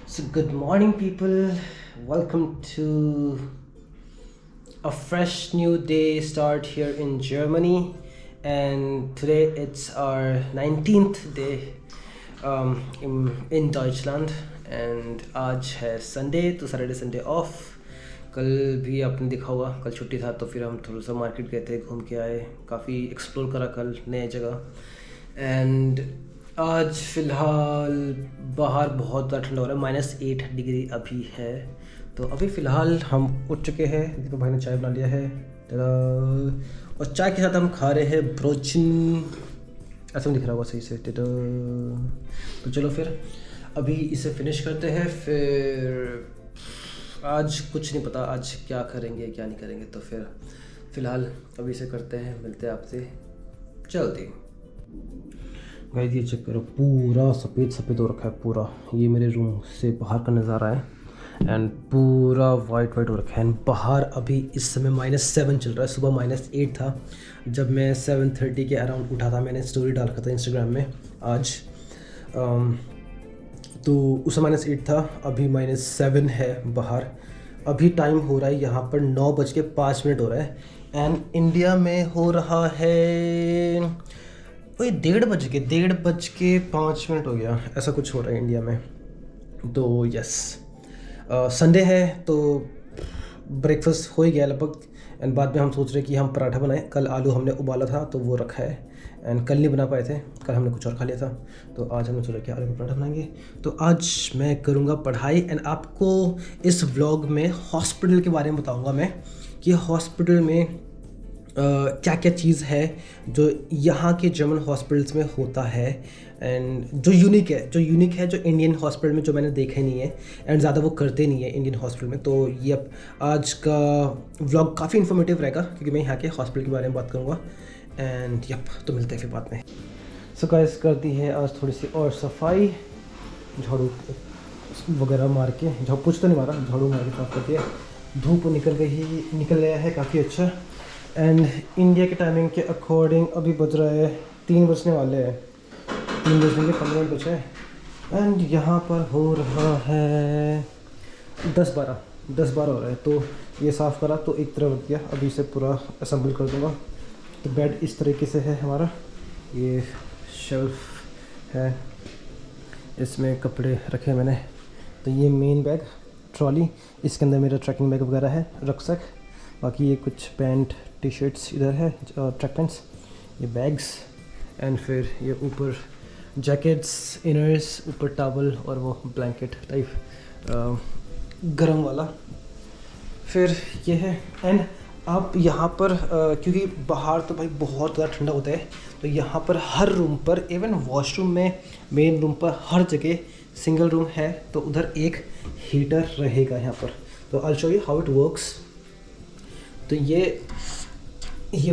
So, good morning, people. Welcome to a fresh new day start here in Germany. And today it's our 19th day in Deutschland. And आज है Sunday, तो Saturday Sunday off. कल भी आपने देखा होगा, कल छुट्टी था तो फिर हम थोड़ा सा मार्केट गए थे, घूम के आए, काफ़ी एक्सप्लोर करा कल नए जगह. एंड आज फ़िलहाल बाहर बहुत ज़्यादा ठंडा हो रहा है, -8 डिग्री अभी है. तो अभी फ़िलहाल हम उठ चुके हैं, दीपक भाई ने चाय बना लिया है और चाय के साथ हम खा रहे हैं ब्रोचन. ऐसा दिख रहा होगा सही से. तो चलो फिर अभी इसे फिनिश करते हैं. फिर आज कुछ नहीं पता आज क्या करेंगे क्या नहीं करेंगे, तो फिर फ़िलहाल अभी इसे करते हैं, मिलते हैं आपसे जल्दी. गाइस ये चेक करो, पूरा सफ़ेद सफ़ेद हो रखा है पूरा. ये मेरे रूम से बाहर का नज़ारा है एंड पूरा वाइट वाइट हो रखा है. एंड बाहर अभी इस समय -7 चल रहा है. सुबह -8 था जब मैं 7:30 के अराउंड उठा था. मैंने स्टोरी डाल रखा था इंस्टाग्राम में आज. तो उस समय -8 था, अभी -7 है बाहर. अभी टाइम हो रहा है यहाँ पर 9:05 हो रहा है. एंड इंडिया में हो रहा है वही 1:30 हो गया, ऐसा कुछ हो रहा है इंडिया में. तो यस, संडे है तो ब्रेकफास्ट हो ही गया लगभग. एंड बाद में हम सोच रहे कि हम पराठा बनाएं. कल आलू हमने उबाला था तो वो रखा है. एंड कल नहीं बना पाए थे, कल हमने कुछ और खा लिया था. तो आज हमने सोचा कि आलू का पराठा बनाएंगे. तो आज मैं करूँगा पढ़ाई एंड आपको इस व्लॉग में हॉस्पिटल के बारे में बताऊँगा मैं कि हॉस्पिटल में क्या क्या चीज़ है जो यहाँ के जर्मन हॉस्पिटल्स में होता है एंड जो यूनिक है जो इंडियन हॉस्पिटल में जो मैंने देखा नहीं है एंड ज़्यादा वो करते नहीं है इंडियन हॉस्पिटल में. तो ये आज का व्लॉग काफ़ी इन्फॉर्मेटिव रहेगा क्योंकि मैं यहाँ के हॉस्पिटल के बारे में बात करूँगा. एंड तो मिलते हैं फिर बाद में. सो गाइस कर दी है आज थोड़ी सी और सफाई, झाड़ू वगैरह मार के, कुछ तो नहीं मारा, झाड़ू मार के साफ कर दिया. धूप निकल गया है काफ़ी अच्छा. एंड इंडिया के टाइमिंग के अकॉर्डिंग अभी बज रहा है 3 बजने वाले हैं, 3 बजने के 15 मिनट बचे हैं. एंड यहाँ पर हो रहा है 10-12 हो रहा है. तो ये साफ़ करा तो एक तरफ रख दिया, अभी इसे पूरा असेंबल कर दूँगा. तो बेड इस तरीके से है हमारा, ये शेल्फ है, इसमें कपड़े रखे मैंने. तो ये मेन बैग ट्रॉली, इसके अंदर मेरा ट्रैकिंग बैग वगैरह है, रक्सक. बाकी ये कुछ पैंट टी शर्ट्स इधर है, ट्रैक पैंट्स, ये बैग्स. एंड फिर ये ऊपर जैकेट्स, इनर्स, ऊपर टॉवल और वो ब्लैंकेट टाइप गर्म वाला. फिर ये है. एंड आप यहाँ पर क्योंकि बाहर तो भाई बहुत ज़्यादा ठंडा होता है, तो यहाँ पर हर रूम पर, इवन वॉशरूम में, मेन रूम पर, हर जगह सिंगल रूम है तो उधर एक हीटर रहेगा यहाँ पर. तो I show you how it works. तो ये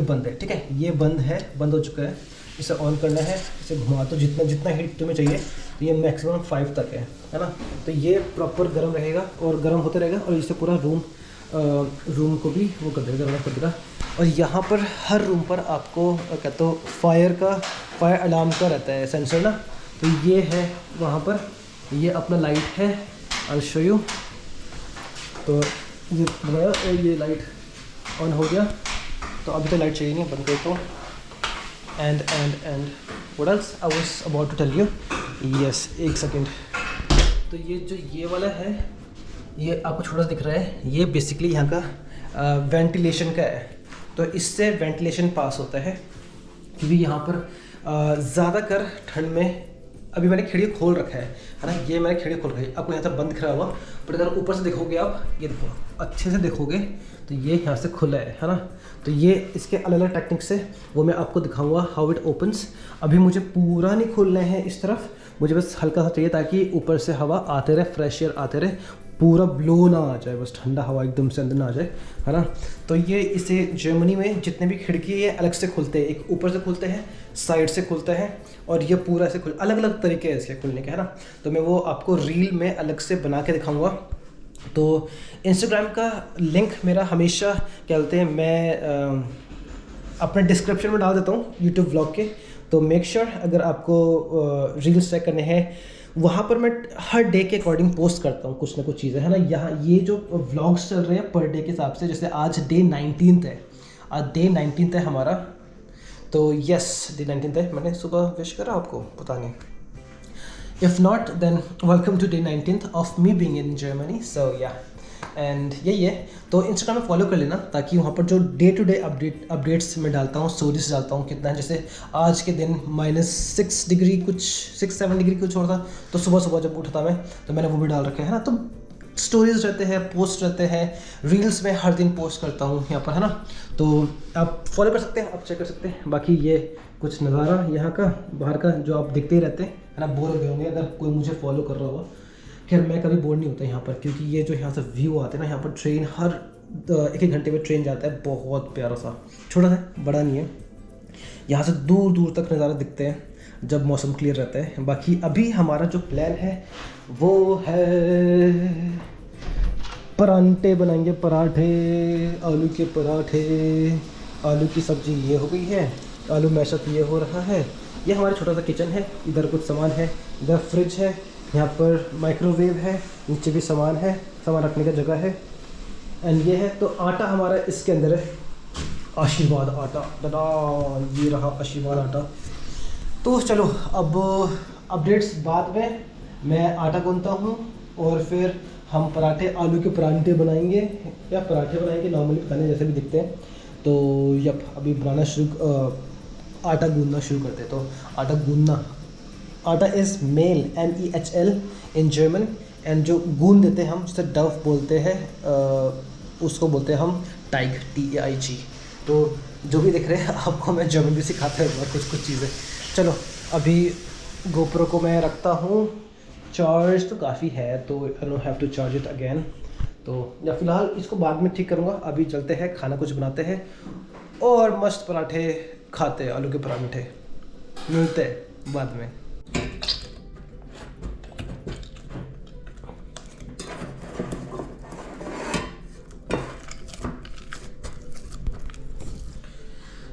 बंद है, ठीक है, ये बंद हो चुका है. इसे ऑन करना है, इसे घुमा दो, जितना हीट तुम्हें चाहिए. तो ये मैक्सिमम 5 तक है ना. तो ये प्रॉपर गर्म रहेगा और गर्म होता रहेगा और इससे पूरा रूम को भी वो कर देगा, गर्म कर देगा. और यहाँ पर हर रूम पर आपको कहते हो फायर अलार्म का रहता है सेंसर ना. तो ये है वहाँ पर, ये अपना लाइट है, आई शो यू. तो ये बनाया और ये लाइट ऑन हो गया. तो अभी तो लाइट चाहिए नहीं, बंद कर दो. And what else I was about to tell you. Yes, एक सेकेंड. तो ये वाला है, ये आपको छोटा सा दिख रहा है, ये बेसिकली यहाँ का वेंटिलेशन का है. तो इससे वेंटिलेशन पास होता है क्योंकि यहाँ पर ज़्यादातर ठंड में, अभी मैंने खिड़की खोल रखा है ना, ये मैंने खिड़की खोल रखी है. आपको यहाँ से बंद दिख रहा होगा, पर अगर ऊपर से देखोगे आप, ये देखो अच्छे से देखोगे तो ये यहाँ से खुला है ना. तो ये इसके अलग अलग टेक्निक्स है, वो मैं आपको दिखाऊंगा हाउ इट ओपन्स. अभी मुझे पूरा नहीं खोलना है इस तरफ, मुझे बस हल्का सा चाहिए ताकि ऊपर से हवा आते रहे, फ्रेश एयर आते रहे, पूरा ब्लो ना आ जाए, बस ठंडा हवा एकदम से अंदर ना आ जाए, है ना. तो ये इसे जर्मनी में जितने भी खिड़की है अलग से खुलते हैं, एक ऊपर से खुलते हैं, साइड से खुलता है और ये पूरा से अलग अलग तरीके हैं इसके खुलने के, है ना. तो मैं वो आपको रील में अलग से बना के दिखाऊंगा. तो इंस्टाग्राम का लिंक मेरा हमेशा क्या बोलते हैं, मैं अपने डिस्क्रिप्शन में डाल देता हूँ यूट्यूब व्लॉग के. तो मेक श्योर अगर आपको रील्स चेक करने हैं वहाँ पर मैं हर डे के अकॉर्डिंग पोस्ट करता हूँ कुछ ना कुछ चीज़ें, है ना। यहाँ ये जो व्लॉग्स चल रहे हैं पर डे के हिसाब से, जैसे आज डे 19 है, आज डे 19 है हमारा। तो यस, डे 19 है। मैंने सुबह विश करा आपको, पता नहीं। If not, then welcome to day 19th of me being in Germany. So yeah, and यही है। तो इंस्टाग्राम में फॉलो कर लेना, ताकि वहाँ पर जो डे टू डे अपडेट्स मैं डालता हूँ, स्टोरीज डालता हूँ कितना है। जैसे आज के दिन -6 डिग्री कुछ 6-7 डिग्री कुछ और था, तो सुबह सुबह जब उठता मैं तो मैंने वो भी डाल रखे है ना। तो स्टोरीज रहते हैं, पोस्ट रहते हैं, रील्स में हर दिन पोस्ट करता हूँ यहाँ पर, है ना। तो आप फॉलो कर सकते हैं, आप चेक कर सकते हैं। बाकी ये कुछ नज़ारा यहाँ का बाहर का जो आप देखते ही रहते हैं, है ना। बोर हो गए होंगे अगर कोई मुझे फॉलो कर रहा होगा। खैर मैं कभी बोर नहीं होता यहाँ पर, क्योंकि ये जो यहाँ से व्यू आते हैं ना, यहाँ पर ट्रेन हर 1-1 घंटे में ट्रेन जाता है। बहुत प्यारा सा, छोटा सा, बड़ा नहीं है। यहाँ से दूर दूर तक नज़ारा दिखते हैं जब मौसम क्लियर रहता है। बाकी अभी हमारा जो प्लान है वो है परांठे बनाएंगे, पराठे, आलू के पराठे। आलू की सब्ज़ी ये हो गई है, आलू मैशअप ये हो रहा है। ये हमारा छोटा सा किचन है, इधर कुछ सामान है, इधर फ्रिज है, यहाँ पर माइक्रोवेव है, नीचे भी सामान है, सामान रखने का जगह है। एंड ये है, तो आटा हमारा इसके अंदर है, आशीर्वाद आटा, दादा ये रहा आशीर्वाद आटा। तो चलो अब अपडेट्स बाद में। मैं आटा गूंथता हूँ और फिर हम पराठे, आलू के पराठे बनाएंगे, या पराठे बनाएंगे नॉर्मली, खाने जैसे भी दिखते हैं। तो यप, अभी बनाना आटा गूंदना शुरू करते हैं। तो आटा गूंदना, आटा इज़ मेल, MEHL इन जर्मन। एंड जो गूंद देते हैं हम, जिसे डव बोलते हैं, उसको बोलते हैं हम टाइग, TAIG। तो जो भी दिख रहे हैं आपको, मैं जर्मन भी सिखाता हूँ कुछ चीज़ें। चलो अभी गोप्रो को मैं रखता हूँ, चार्ज तो काफ़ी है, तो I don't have to charge it again. तो या फिलहाल इसको बाद में ठीक करूँगा। अभी चलते हैं, खाना कुछ बनाते हैं और मस्त पराठे खाते हैं, आलू के पराठे। मिलते हैं बाद में।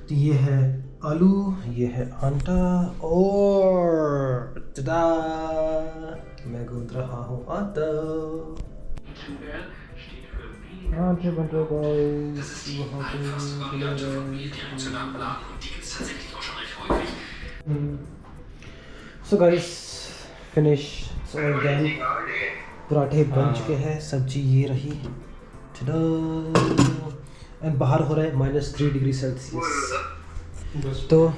तो ये है आलू, ये है आटा, और tada! मैं गूंथ रहा हूँ आटा। आटे बन रहे guys, so guys finish, all done. पराठे बन चुके हैं, सब्जी ये रही, एंड बाहर हो रहा है -3 डिग्री सेल्सियस। तो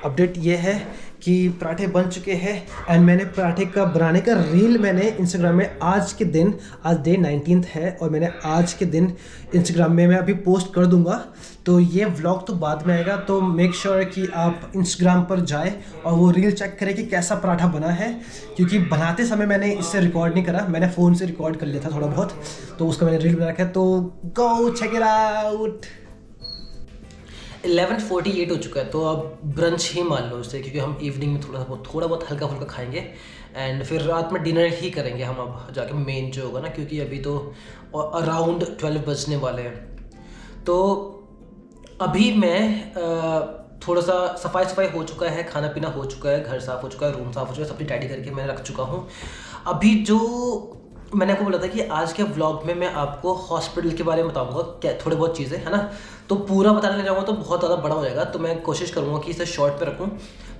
अपडेट ये है कि पराठे बन चुके हैं। एंड मैंने पराठे का बनाने का रील मैंने इंस्टाग्राम में आज के दिन, आज डे 19 है, और मैंने आज के दिन इंस्टाग्राम में मैं अभी पोस्ट कर दूंगा। तो ये व्लॉग तो बाद में आएगा, तो मेक श्योर कि आप इंस्टाग्राम पर जाए और वो रील चेक करें कि कैसा पराठा बना है। क्योंकि बनाते समय मैंने इससे रिकॉर्ड नहीं करा, मैंने फ़ोन से रिकॉर्ड कर लिया था थोड़ा बहुत, तो उसका मैंने रील बना रखा है। तो गो चेक इट आउट। 11:48 हो चुका है, तो अब ब्रंच ही मान लो उसे, क्योंकि हम इवनिंग में थोड़ा बहुत हल्का फुल्का खाएंगे, एंड फिर रात में डिनर ही करेंगे हम अब जाके, मेन जो होगा ना, क्योंकि अभी तो अराउंड 12 बजने वाले हैं। तो अभी मैं थोड़ा सा सफाई हो चुका है, खाना पीना हो चुका है, घर साफ़ हो चुका है, रूम साफ़ हो चुका है, सब टाइडी करके मैं रख चुका हूँ। अभी जो मैंने आपको बोला था कि आज के व्लॉग में मैं आपको हॉस्पिटल के बारे में बताऊंगा, क्या थोड़ी बहुत चीज़ें, है ना। तो पूरा बताने लग जाऊँगा तो बहुत ज़्यादा बड़ा हो जाएगा, तो मैं कोशिश करूँगा कि इसे शॉर्ट पे रखूँ।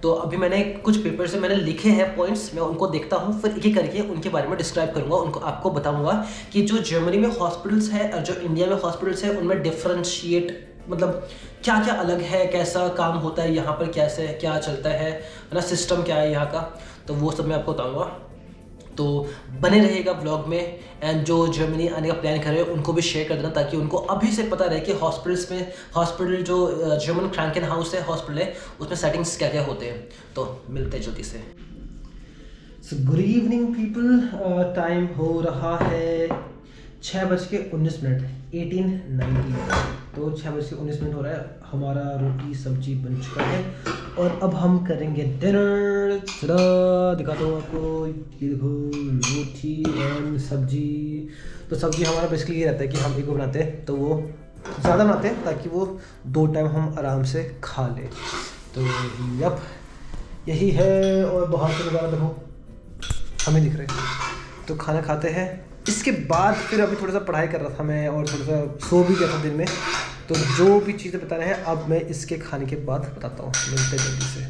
तो अभी मैंने कुछ पेपर से मैंने लिखे हैं पॉइंट्स, मैं उनको देखता हूँ, फिर एक एक करके उनके बारे में डिस्क्राइब करूँगा, उनको आपको बताऊँगा कि जो जर्मनी में हॉस्पिटल्स है और जो इंडिया में हॉस्पिटल्स है, उनमें डिफ्रेंशिएट, मतलब क्या क्या अलग है, कैसा काम होता है यहाँ पर, कैसे क्या चलता है ना, सिस्टम क्या है यहाँ का, तो वो सब मैं आपको बताऊँगा। तो बने रहेगा ब्लॉग में। एंड जो जर्मनी आने का प्लान कर रहे हैं उनको भी शेयर कर देना, ताकि उनको अभी से पता रहे कि हॉस्पिटल जो जर्मन क्रैंकन हाउस है, हॉस्पिटल है, उसमें सेटिंग्स क्या क्या होते हैं। तो मिलते हैं जल्दी से। So good evening people, time हो रहा है 6:19, 18:19। तो 6:19 हो रहा है, हमारा रोटी सब्जी बन चुका है और अब हम करेंगे डिनर। दिखाता हूँ आपको, ये देखो रोटी एंड सब्जी। तो सब्जी हमारा बेसिकली ये रहता है कि हम एक बनाते हैं, तो वो ज़्यादा बनाते हैं ताकि वो 2 टाइम हम आराम से खा लें। तो यप, यही है। और बाहर का नज़ारा देखो, हमें दिख रहे हैं। तो खाना खाते हैं, इसके बाद फिर अभी थोड़ा सा पढ़ाई कर रहा था मैं और थोड़ा सा सो भी गया था दिन में। तो जो भी चीज़ें बता रहे हैं अब मैं इसके खाने के बाद बताता हूँ, मिलते हैं जल्दी से।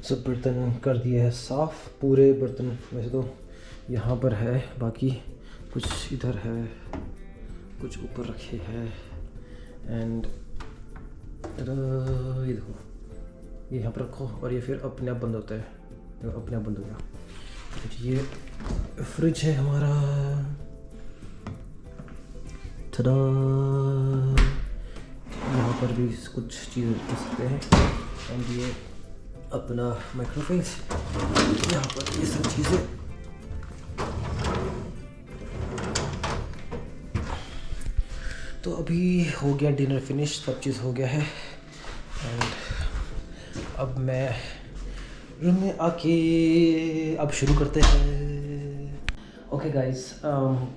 सब बर्तन कर दिए हैं साफ़, पूरे बर्तन। वैसे तो यहाँ पर है, बाकी कुछ इधर है, कुछ ऊपर रखे हैं। एंड ये देखो, ये यहाँ पर रखो और ये फिर अपने आप बंद होता है, अपने आप बंद हो गया। ये फ्रिज है हमारा, थोड़ा यहाँ पर भी कुछ चीज़ें रख सकते हैं। एंड ये अपना माइक्रोवेव, यहाँ पर ये सब चीज़ें। तो अभी हो गया डिनर फिनिश, सब चीज़ हो गया है। एंड अब मैं रूम में आके अब शुरू करते हैं। ओके गाइस,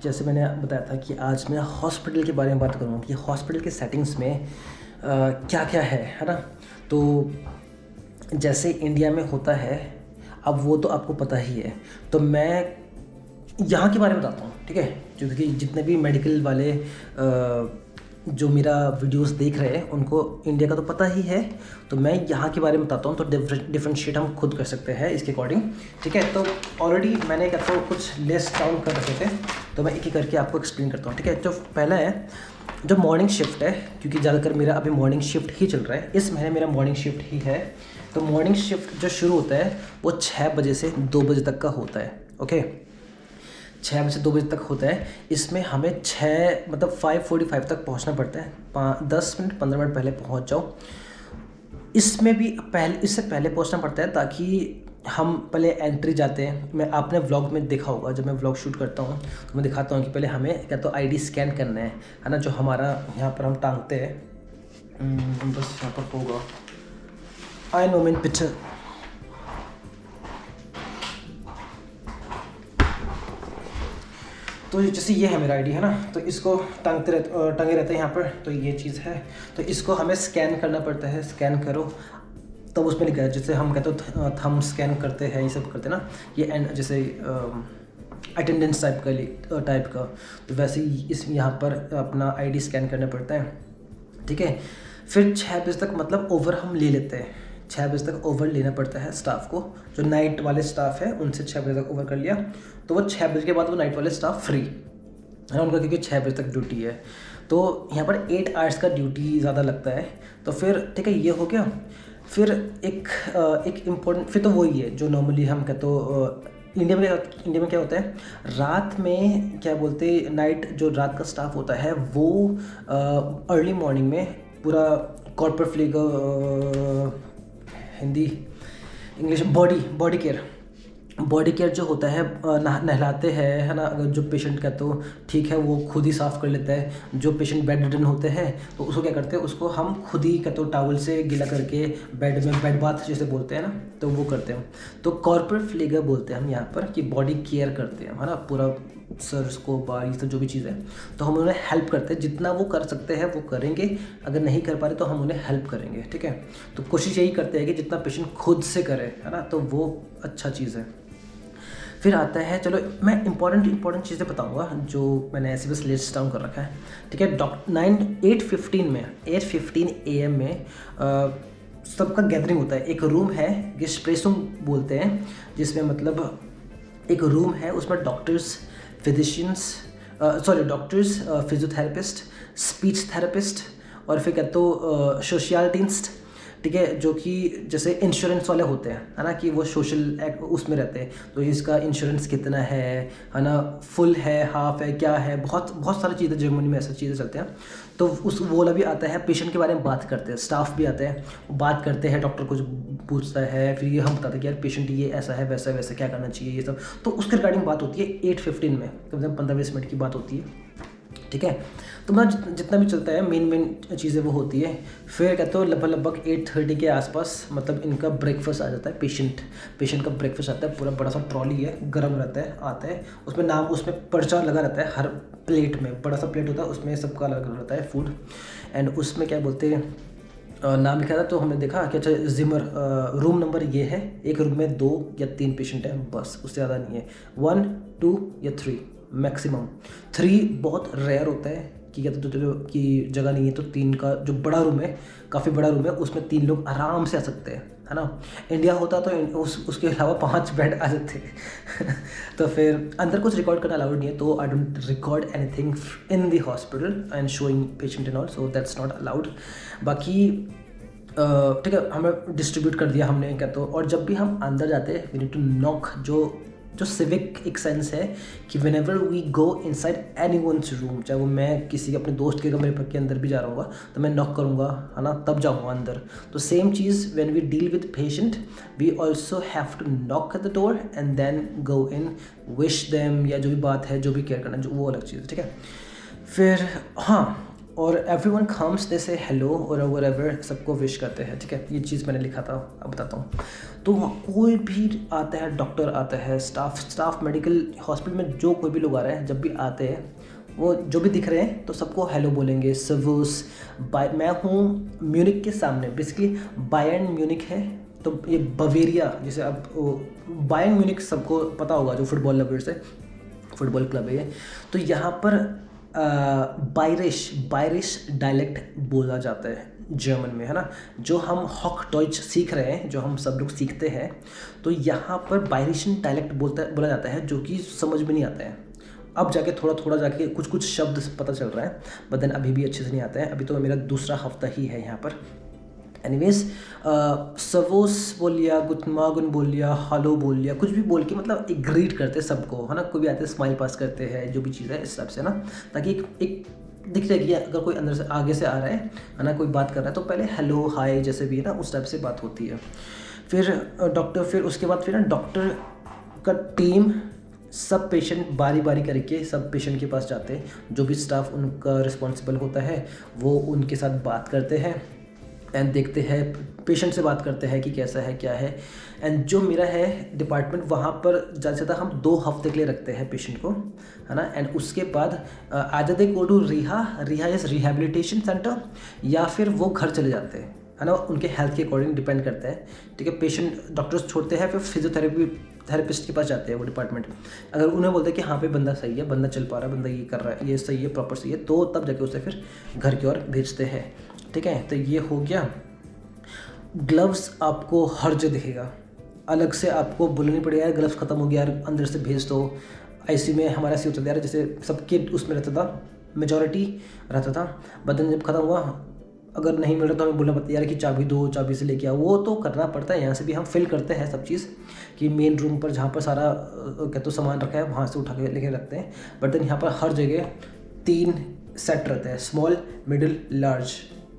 जैसे मैंने बताया था कि आज मैं हॉस्पिटल के बारे में बात करूँगा कि हॉस्पिटल के सेटिंग्स में क्या क्या है ना। तो जैसे इंडिया में होता है, अब वो तो आपको पता ही है। तो मैं यहाँ के बारे में बताता हूँ, ठीक है, क्योंकि जितने भी मेडिकल वाले जो मेरा वीडियोस देख रहे हैं उनको इंडिया का तो पता ही है। तो मैं यहाँ के बारे में बताता हूँ, तो डिफरेंशिएट हम खुद कर सकते हैं इसके अकॉर्डिंग, ठीक है। तो ऑलरेडी मैंने कहता हूँ कुछ लिस्ट डाउन कर रखे थे, तो मैं एक एक करके आपको एक्सप्लेन करता हूँ, ठीक है। जो पहला है, जो मॉर्निंग शिफ्ट है, क्योंकि ज़्यादातर मेरा अभी मॉर्निंग शिफ्ट ही चल रहा है, इस महीने मेरा मॉर्निंग शिफ्ट ही है। तो मॉर्निंग शिफ्ट जो शुरू होता है वो 6 बजे से 2 बजे तक का होता है, ओके। 6 बजे से 2 बजे तक होता है। इसमें हमें 5:45 तक पहुंचना पड़ता है। 10 मिनट 15 मिनट पहले पहुंच जाओ। इसमें भी इससे पहले पहुंचना पड़ता है ताकि हम पहले एंट्री जाते हैं। मैं आपने व्लॉग में देखा होगा, जब मैं व्लॉग शूट करता हूं तो मैं दिखाता हूं कि पहले हमें क्या तो आईडी स्कैन करना है ना, जो हमारा यहाँ पर हम टांगते हैं। बस यहाँ पर होगा, आई नो मीन पिक्चर। तो जैसे ये है मेरा आईडी है ना, तो इसको टंगे रहते हैं यहाँ पर। तो ये चीज़ है, तो इसको हमें स्कैन करना पड़ता है। स्कैन करो तब उसमें लिखा है, जैसे हम कहते हो थंब स्कैन करते हैं, ये सब करते हैं ना, ये जैसे अटेंडेंस टाइप का। तो वैसे ही इस यहाँ पर अपना आईडी स्कैन करना पड़ता है, ठीक है। फिर 6 बजे तक मतलब ओवर हम ले लेते हैं। 6 बजे तक ओवर लेना पड़ता है स्टाफ को, जो नाइट वाले स्टाफ है उनसे 6 बजे तक ओवर कर लिया तो वो 6 बजे के बाद वो नाइट वाले स्टाफ फ्री है उनका, क्योंकि 6 बजे तक ड्यूटी है। तो यहाँ पर 8 आवर्स का ड्यूटी ज़्यादा लगता है। तो फिर ठीक है, ये हो गया। फिर एक इम्पोर्टेंट, फिर तो वही है जो नॉर्मली हम कहते हो इंडिया में क्या होता है, रात में क्या बोलते, नाइट जो रात का स्टाफ होता है वो अर्ली मॉर्निंग में पूरा कॉर्पोरेट फ्लीग, हिंदी इंग्लिश, बॉडी केयर जो होता है, नहलाते हैं, है ना। अगर जो पेशेंट का तो ठीक है वो खुद ही साफ़ कर लेता है। जो पेशेंट बेड रिडन होते हैं तो उसको क्या करते हैं, उसको हम खुद ही कहते हो टावल से गीला करके बेड में बेड बाथ जैसे बोलते हैं ना, तो वो करते हैं। तो कॉर्पोरेट फ्लीगर बोलते हैं हम यहाँ पर, कि बॉडी केयर करते हैं, है ना, पूरा सर को बार ये सब जो भी चीज़ है। तो हम उन्हें हेल्प करते हैं, जितना वो कर सकते हैं वो करेंगे, अगर नहीं कर पा रहे तो हम उन्हें हेल्प करेंगे, ठीक है। तो कोशिश यही करते हैं कि जितना पेशेंट खुद से करे, है ना, तो वो अच्छा चीज़ है। फिर आता है, चलो मैं इंपॉर्टेंट चीज़ें बताऊंगा जो मैंने ऐसे बस लिस्ट डाउन कर रखा है, ठीक है। 8:15 AM में सबका गैदरिंग होता है। एक रूम है, गेस्प्रेस रूम बोलते हैं, जिसमें मतलब एक रूम है, उसमें डॉक्टर्स, फिजियोथेरेपिस्ट, स्पीच थेरेपिस्ट और फिर कहते हो सोशियलिस्ट, ठीक है, जो कि जैसे इंश्योरेंस वाले होते हैं, है ना, कि वो सोशल उसमें रहते हैं। तो इसका इंश्योरेंस कितना है ना, फुल है, हाफ है, क्या है, बहुत सारी चीज़ें जर्मनी में ऐसी चीज़ें चलते हैं। तो उस वो वाला भी आता है, पेशेंट के बारे में बात करते हैं, स्टाफ भी आता है, बात करते हैं, डॉक्टर कुछ पूछता है, फिर ये हम बताते हैं कि यार पेशेंट ये ऐसा है, वैसा वैसा क्या करना चाहिए, ये सब। तो उसके रिगार्डिंग बात होती है 8:15 में, कम से कम 15-20 मिनट की बात होती है, ठीक है। तो मतलब जितना भी चलता है मेन चीज़ें वो होती है। फिर कहते हो लगभग 8:30 के आसपास मतलब इनका ब्रेकफास्ट आ जाता है। पेशेंट का ब्रेकफास्ट आता है, पूरा बड़ा सा ट्रॉली है, गर्म रहता है, आता है, उसमें नाम, उसमें पर्चा लगा रहता है, हर प्लेट में बड़ा सा प्लेट होता है, उसमें सबका अलग अलग रहता है फूड। एंड उसमें क्या बोलते हैं, नाम लिखा था, तो हमने देखा कि अच्छा जिमर रूम नंबर ये है, एक रूम में 2 या 3 पेशेंट हैं बस, उससे ज़्यादा नहीं है, 1 2 या 3 मैक्सिमम। 3 बहुत रेयर होता है कि कहते तो कि जगह नहीं है, तो 3 का जो बड़ा रूम है, काफ़ी बड़ा रूम है, उसमें 3 लोग आराम से आ सकते हैं, है ना। इंडिया होता तो उसके अलावा 5 बेड आ जाते तो फिर अंदर कुछ रिकॉर्ड करना अलाउड नहीं है, तो I don't record anything in the hospital and showing patient and all, so that's not allowed. बाकी ठीक है, हमें डिस्ट्रीब्यूट कर दिया हमने क्या, तो और जब भी हम अंदर जाते हैं वी नीड टू नॉक, जो सिविक एक सेंस है कि whenever we go inside anyone's room, चाहे वो मैं किसी अपने दोस्त के कमरे के अंदर भी जा रहा हूँ तो मैं नॉक करूँगा, है ना, तब जाऊँगा अंदर। तो सेम चीज़ when we deal with patient we also have to knock at the door and then go in, wish them, या जो भी बात है, जो भी केयर करना, जो वो अलग चीज़ है, ठीक है। फिर हाँ, और एवरीवन कम्स, दे से हेलो और व्हाटएवर, सबको विश करते हैं, ठीक है। ये चीज़ मैंने लिखा था, अब बताता हूँ। तो कोई भी आता है, डॉक्टर आता है, स्टाफ मेडिकल हॉस्पिटल में जो कोई भी लोग आ रहे हैं, जब भी आते हैं वो जो भी दिख रहे हैं तो सबको हेलो बोलेंगे। सर्वुस, मैं हूँ म्यूनिक के सामने, बेसिकली बायर्न म्यूनिक है, तो ये बवेरिया, जैसे अब बायर्न म्यूनिक सबको पता होगा, जो फुटबॉल लवर्स है, फुटबॉल क्लब है ये। तो यहाँ पर बायरिश डायलेक्ट बोला जाता है जर्मन में, है ना। जो हम हॉक डॉइच सीख रहे हैं, जो हम सब लोग सीखते हैं, तो यहाँ पर बायरिशन डायलेक्ट बोला जाता है, जो कि समझ में नहीं आता है। अब जाके थोड़ा जाके कुछ शब्द पता चल रहा है, बट देन अभी भी अच्छे से नहीं आता है। अभी तो मेरा दूसरा हफ्ता ही है यहाँ पर। एनीवेज, सर्वोस बोल लिया, गुड मॉर्गन बोल लिया, हेलो बोल लिया, कुछ भी बोल के मतलब एक ग्रीट करते हैं सबको, है ना। कोई भी आते हैं स्माइल पास करते हैं, जो भी चीज़ है इस हिसाब से ना, ताकि एक दिख रहा है कि अगर कोई अंदर से आगे से आ रहा है ना, कोई बात कर रहा है, तो पहले हेलो हाय जैसे भी है ना, उस टाइप से बात होती है। फिर डॉक्टर, फिर उसके बाद फिर ना डॉक्टर का टीम सब पेशेंट बारी बारी करके सब पेशेंट के पास जाते हैं, जो भी स्टाफ उनका रिस्पॉन्सिबल होता है वो उनके साथ बात करते हैं एंड देखते हैं, पेशेंट से बात करते हैं कि कैसा है क्या है। एंड जो मेरा है डिपार्टमेंट, वहाँ पर ज़्यादा से ज़्यादा हम 2 हफ्ते के लिए रखते हैं पेशेंट को, है ना। एंड उसके बाद आइदर दे गो टू रिहा इज़ रिहेबिलिटेशन सेंटर, या फिर वो घर चले जाते हैं, है ना। उनके हेल्थ के अकॉर्डिंग डिपेंड करता है, ठीक है। पेशेंट डॉक्टर्स छोड़ते हैं, फिर थेरेपिस्ट के पास जाते हैं वो डिपार्टमेंट। अगर उन्हें बोलते हैं कि हाँ पे बंदा सही है, बंदा चल पा रहा है, बंदा ये कर रहा है, ये सही है, प्रॉपर सही है, तो तब जाके उसे फिर घर की ओर भेजते हैं, ठीक है। तो ये हो गया। ग्लव्स आपको हर जगह दिखेगा, अलग से आपको बोलना नहीं पड़ेगा यार ग्लव्स ख़त्म हो गया यार, अंदर से भेज दो। आईसीयू में हमारा ऐसे होता था यार, जैसे सबके उसमें रहता था, मेजॉरिटी रहता था, बदन जब ख़त्म हुआ, अगर नहीं मिल रहा तो हमें बोलना पड़ता है यार कि चाबी दो, चाबी से लेके आओ। वो तो करना पड़ता है, यहाँ से भी हम फिल करते हैं सब चीज़, कि मेन रूम पर जहाँ पर सारा क्या तो सामान रखा है वहाँ से उठा के लेके रखते हैं। बट देन यहाँ पर हर जगह 3 सेट रहता है, स्मॉल, मिडिल, लार्ज।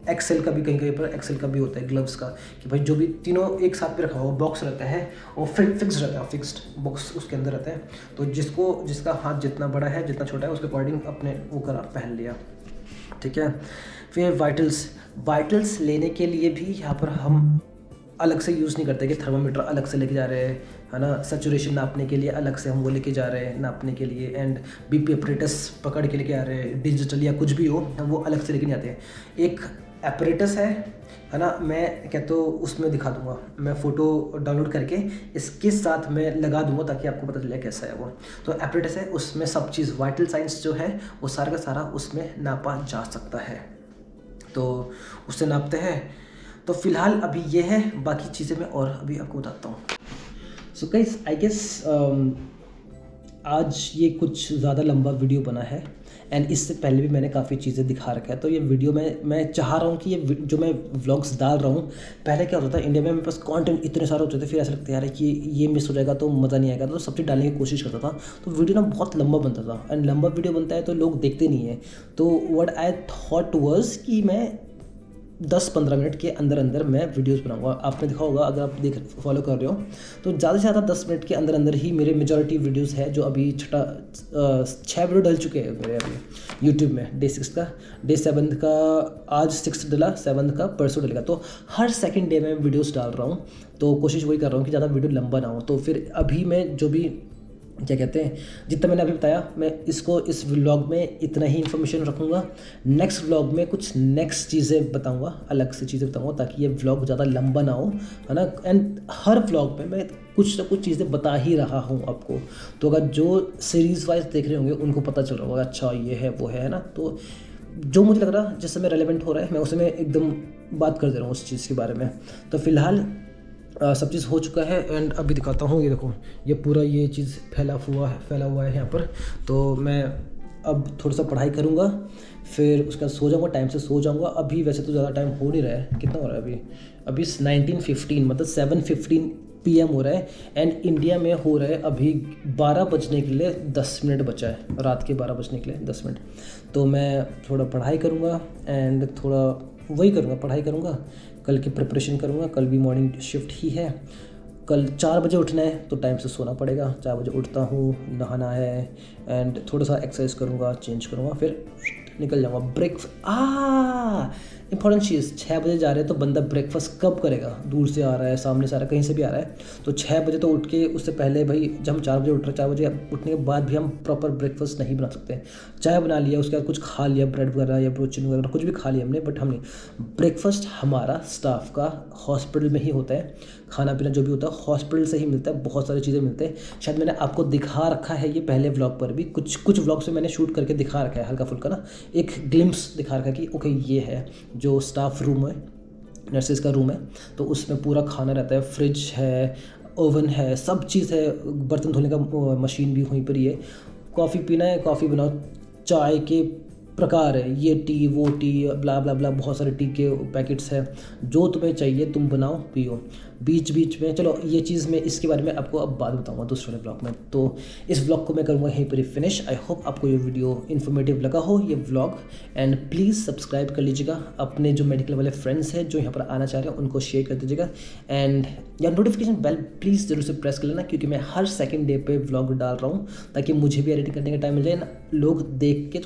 एक्सेल का भी कहीं पर एक्सेल का भी होता है ग्लव्स का, कि भाई जो भी तीनों एक साथ पे रखा हुआ बॉक्स रहता है, वो फिक्स रहता है, फिक्स्ड बॉक्स उसके अंदर रहता है। तो जिसका हाथ जितना बड़ा है जितना छोटा है उसके अकॉर्डिंग अपने वो करा पहन लिया, ठीक है। फिर वाइटल्स लेने के लिए भी यहाँ पर हम अलग से यूज़ नहीं करते कि थर्मामीटर अलग से लेके जा रहे हैं, है ना। सैचुरेशन नापने के लिए अलग से हम वो लेके जा रहे हैं नापने के लिए, एंड बीपी अपरेटस पकड़ के लेके आ रहे हैं, डिजिटल या कुछ भी हो, हम वो अलग से लेके नहीं आते हैं। एक अपरेटस है ना, मैं क्या तो उसमें दिखा दूंगा, मैं फ़ोटो डाउनलोड करके इसके साथ मैं लगा दूंगा ताकि आपको पता चले कैसा है वो। तो अपरेटस है, उसमें सब चीज़ वाइटल साइंस जो है वो सारा का सारा उसमें नापा जा सकता है, तो उससे नापते हैं। तो फिलहाल अभी ये है, बाकी चीज़ें मैं और अभी आपको बताता हूँ। सो गाइस, आई गेस आज ये कुछ ज़्यादा लंबा वीडियो बना है, एंड इससे पहले भी मैंने काफ़ी चीज़ें दिखा रखा है। तो ये वीडियो मैं चाह रहा हूँ कि ये जो मैं व्लॉग्स डाल रहा हूँ, पहले क्या होता था इंडिया में मेरे पास कंटेंट इतने सारे होते थे, फिर ऐसा लगता है यार कि ये मिस हो जाएगा तो मज़ा नहीं आएगा, तो सब चीज़ डालने की कोशिश करता था, तो वीडियो ना बहुत लंबा बनता था। एंड लंबा वीडियो बनता है तो लोग देखते नहीं हैं, तो व्हाट आई थॉट वाज कि मैं 10-15 मिनट के अंदर अंदर मैं वीडियोस बनाऊंगा। आपने देखा होगा, अगर आप फॉलो कर रहे हो तो ज़्यादा से ज़्यादा 10 मिनट के अंदर अंदर ही मेरे मेजॉरिटी वीडियोस है, जो अभी 6 वीडियो डल चुके हैं मेरे अभी यूट्यूब में। डे 6 का, डे 7 का आज 6 डला, 7 का परसों डलेगा। तो हर सेकंड डे में वीडियोस डाल रहा हूँ, तो कोशिश वही कर रहा हूँ कि ज़्यादा वीडियो लंबा ना हो। तो फिर अभी मैं जो भी क्या कहते हैं, जितना मैंने अभी बताया मैं इसको इस व्लॉग में इतना ही इन्फॉर्मेशन रखूँगा। नेक्स्ट व्लॉग में कुछ नेक्स्ट चीज़ें बताऊँगा, अलग से चीज़ें बताऊँगा, ताकि ये व्लॉग ज़्यादा लंबा ना हो, है ना। एंड हर व्लॉग में मैं कुछ ना कुछ चीज़ें बता ही रहा हूँ आपको, तो अगर जो सीरीज़ वाइज देख रहे होंगे उनको पता चल रहा होगा अच्छा ये है वो है ना। तो जो मुझे लग रहा जिस समय रेलेवेंट हो रहा है मैं उसमें एकदम बात कर दे रहा हूँ उस चीज़ के बारे में। तो फिलहाल सब चीज़ हो चुका है एंड अभी दिखाता हूँ। ये देखो ये पूरा ये चीज़ फैला हुआ है यहाँ पर। तो मैं अब थोड़ा सा पढ़ाई करूँगा, फिर उसके बाद सो जाऊँगा, टाइम से सो जाऊँगा। अभी वैसे तो ज़्यादा टाइम हो नहीं रहा है, कितना हो रहा है अभी 19:15 मतलब 7:15 PM हो रहा है। एंड इंडिया में हो रहा है अभी 12 बजने के लिए 10 मिनट बचा है, रात के 12 बजने के लिए 10 मिनट। तो मैं थोड़ा पढ़ाई करूँगा एंड थोड़ा वही करूँगा, पढ़ाई करूँगा, कल की प्रिपरेशन करूँगा। कल भी मॉर्निंग शिफ्ट ही है, कल 4 बजे उठना है तो टाइम से सोना पड़ेगा। 4 बजे उठता हूँ, नहाना है एंड थोड़ा सा एक्सरसाइज करूँगा, चेंज करूँगा, फिर निकल जाऊँगा। इंपॉर्टेंट चीज़, 6 बजे जा रहे हैं तो बंदा ब्रेकफास्ट कब करेगा? दूर से आ रहा है, सामने से आ रहा है, कहीं से भी आ रहा है, तो 6 बजे तो उठ के उससे पहले भाई जब हम 4 बजे उठ रहे हैं, 4 बजे उठने के बाद भी हम प्रॉपर ब्रेकफास्ट नहीं बना सकते। चाय बना लिया, उसके बाद कुछ खा लिया, ब्रेड वगैरह या प्रोटीन वगैरह कुछ भी खा लिया हमने, बट हमने ब्रेकफास्ट हमारा स्टाफ का हॉस्पिटल में ही होता है। खाना पीना जो भी होता है हॉस्पिटल से ही मिलता है, बहुत सारी चीज़ें मिलते हैं। शायद मैंने आपको दिखा रखा है ये पहले व्लॉग पर भी, कुछ व्लॉग्स में मैंने शूट करके दिखा रखा है हल्का फुल्का ना, एक ग्लिम्स दिखा रखा है कि ओके ये है जो स्टाफ रूम है, नर्सेज का रूम है। तो उसमें पूरा खाना रहता है, फ्रिज है, ओवन है, सब चीज़ है, बर्तन धोने का मशीन भी वहीं पर ही है। कॉफ़ी पीना है कॉफ़ी बनाओ, चाय के प्रकार है, ये टी वो टी ब्ला ब्ला ब्ला, बहुत सारे टी के पैकेट्स हैं, जो तुम्हें चाहिए तुम बनाओ पियो। बीच बीच में चलो ये चीज़ मैं इसके बारे में आपको अब बाद बताऊंगा दूसरे ब्लॉग में। तो इस ब्लॉग को मैं करूँगा यहीं पर ही फिनिश। आई होप आपको ये वीडियो इन्फॉर्मेटिव लगा हो, ये व्लॉग, एंड प्लीज़ सब्सक्राइब कर लीजिएगा। अपने जो मेडिकल वाले फ्रेंड्स हैं जो यहाँ पर आना चाह रहे हैं उनको शेयर कर दीजिएगा, एंड या नोटिफिकेशन बेल प्लीज़ जरूर से प्रेस कर लेना, क्योंकि मैं हर सेकंड डे पे व्लॉग डाल रहा हूँ, ताकि मुझे भी एडिटिंग करने का टाइम मिल जाए ना, लोग देख के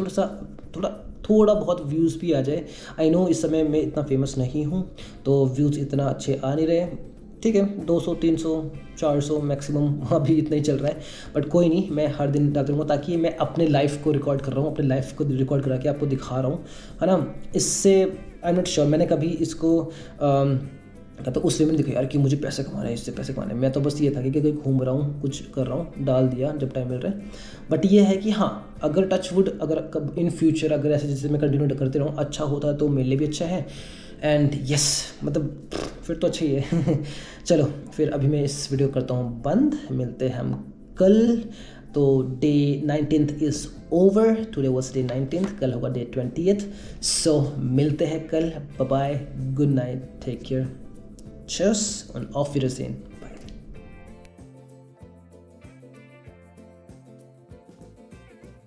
थोड़ा बहुत व्यूज़ भी आ जाए। आई नो इस समय मैं इतना फेमस नहीं हूँ तो व्यूज़ इतना अच्छे आ नहीं रहे, ठीक है, 200 300 400 मैक्सिमम अभी इतना ही चल रहा है, बट कोई नहीं, मैं हर दिन डालता रहूँगा, ताकि मैं अपने लाइफ को रिकॉर्ड कर रहा हूँ, अपने लाइफ को रिकॉर्ड करा के आपको दिखा रहा हूँ, है ना। इससे आई एम नॉट श्योर, मैंने कभी इसको तो उस वे में दिखा यार कि मुझे पैसे कमाने हैं, इससे पैसे कमाने हैं। मैं तो बस ये था कि कहीं घूम रहा हूँ, कुछ कर रहा हूँ, डाल दिया जब टाइम मिल रहा है। बट ये है कि हाँ, अगर टच वुड, अगर कब इन फ्यूचर अगर ऐसे जैसे मैं कंटिन्यू करते रहूँ, अच्छा होता है तो मेरे लिए भी अच्छा है, एंड यस मतलब फिर तो अच्छा ही है। चलो फिर अभी मैं इस वीडियो करता हूँ बंद, मिलते हैं हम कल। तो day 19th is over, today was day 19th, कल होगा डे 20th। सो मिलते हैं कल, bye bye, good night, take care, cheers und auf Wiedersehen.